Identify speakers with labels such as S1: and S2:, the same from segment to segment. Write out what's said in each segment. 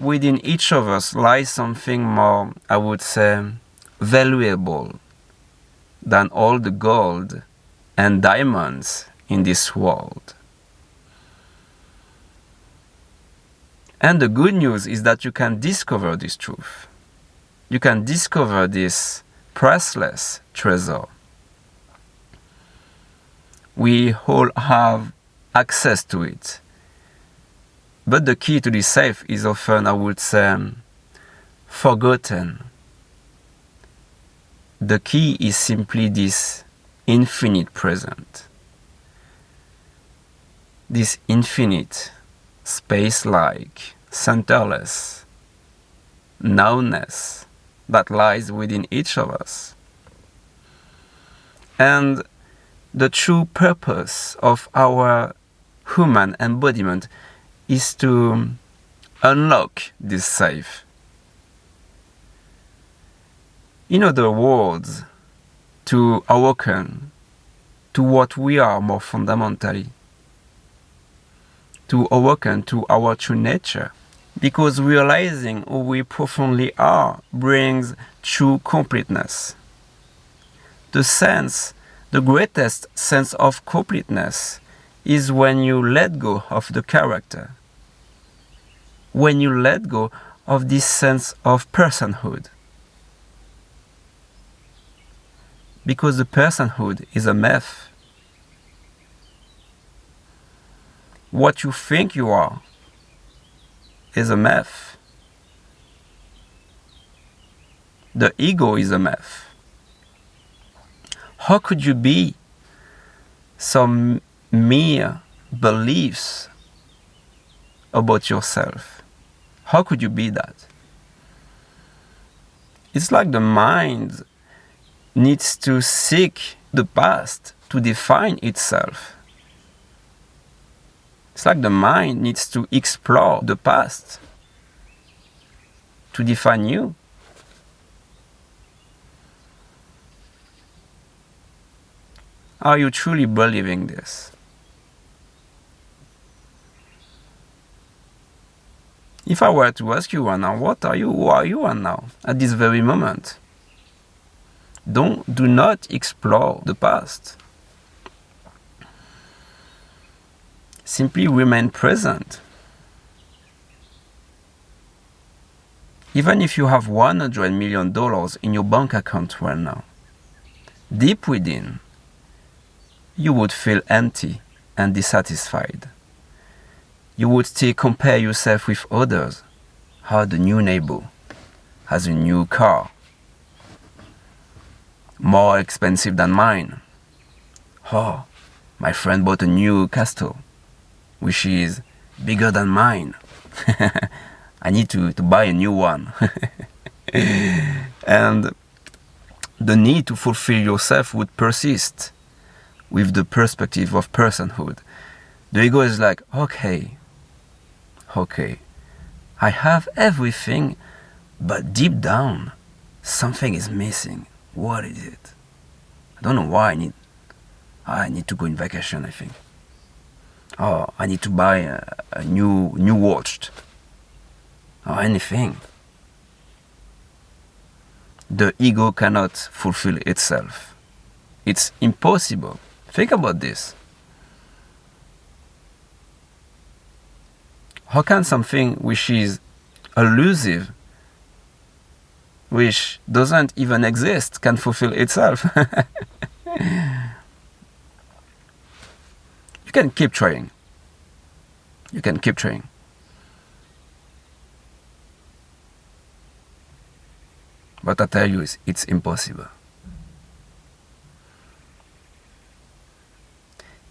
S1: within each of us lies something more, I would say, valuable than all the gold and diamonds in this world. And the good news is that you can discover this truth. You can discover this priceless treasure. We all have access to it. But the key to this safe is often, I would say, forgotten. The key is simply this infinite present. This infinite, space-like, centerless nowness that lies within each of us. And the true purpose of our human embodiment is to unlock this safe. In other words, to awaken to what we are more fundamentally, to awaken to our true nature, because realizing who we profoundly are brings true completeness. The greatest sense of completeness is when you let go of the character, when you let go of this sense of personhood. Because the personhood is a myth. What you think you are is a myth. The ego is a myth. How could you be some mere beliefs about yourself? How could you be that? It's like the mind needs to seek the past to define itself. It's like the mind needs to explore the past to define you. Are you truly believing this? If I were to ask you right now, what are you? Who are you right now, at this very moment? Do not explore the past. Simply remain present. Even if you have $100 million in your bank account right now, deep within, you would feel empty and dissatisfied. You would still compare yourself with others. How the new neighbor has a new car, more expensive than mine. Oh, my friend bought a new castle, which is bigger than mine. I need to buy a new one. And the need to fulfill yourself would persist with the perspective of personhood. The ego is like, okay, I have everything, but deep down, something is missing. What is it? I don't know why I need to go on vacation, I think. Oh, I need to buy a new watch. Or anything. The ego cannot fulfill itself. It's impossible. Think about this. How can something which is elusive, which doesn't even exist, can fulfill itself? You can keep trying. You can keep trying. But I tell you, it's impossible.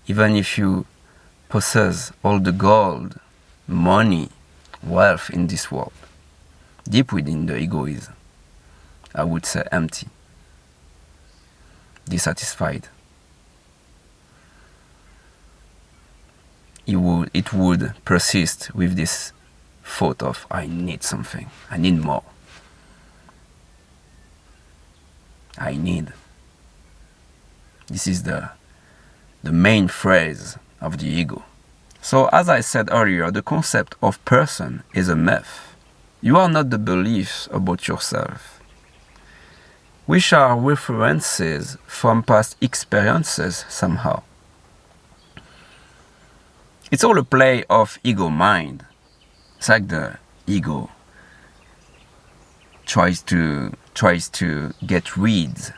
S1: Even if you possess all the gold, money, wealth in this world, deep within the ego is, I would say, empty, dissatisfied. It would persist with this thought of, I need something, I need more. I need. This is the main phrase of the ego. So as I said earlier, the concept of person is a myth. You are not the beliefs about yourself, which are references from past experiences somehow. It's all a play of ego-mind. It's like the ego tries to get rid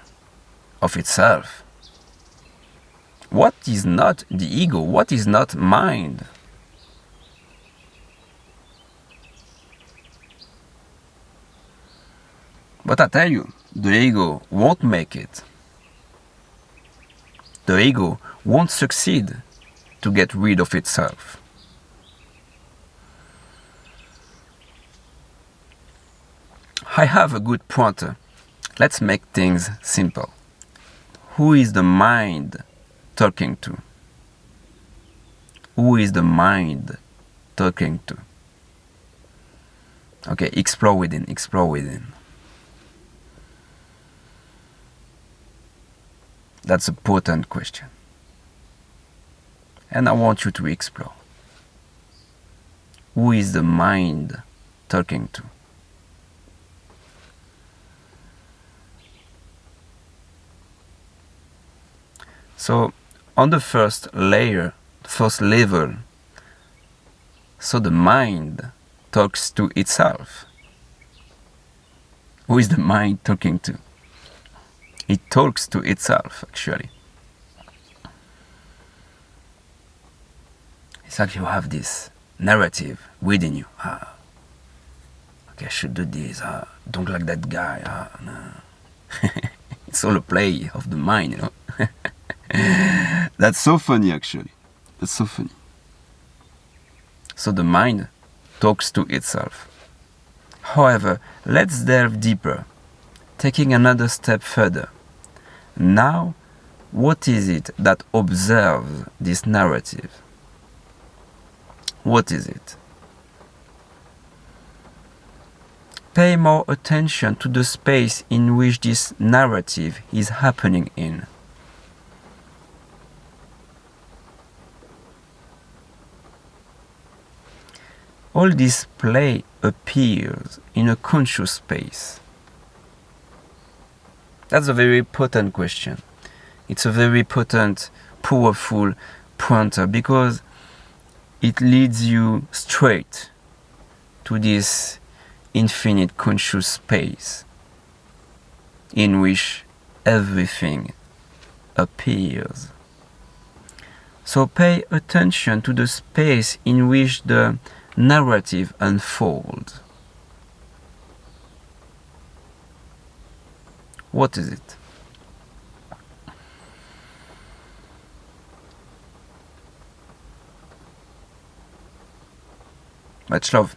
S1: of itself. What is not the ego? What is not mind? But I tell you, the ego won't make it. The ego won't succeed to get rid of itself. I have a good pointer. Let's make things simple. Who is the mind talking to? Who is the mind talking to? Okay, explore within. That's a potent question. And I want you to explore. Who is the mind talking to? So, on the first layer, first level, so the mind talks to itself. Who is the mind talking to? It talks to itself, actually. It's like you have this narrative within you. Okay, I should do this. Don't like that guy. No. It's all a play of the mind, you know. That's so funny, actually. That's so funny. So the mind talks to itself. However, let's delve deeper, taking another step further. Now, what is it that observes this narrative? What is it? Pay more attention to the space in which this narrative is happening in. All this play appears in a conscious space. That's a very potent question. It's a very potent, powerful pointer because it leads you straight to this infinite conscious space in which everything appears. So pay attention to the space in which the narrative unfolds. What is it? Much love.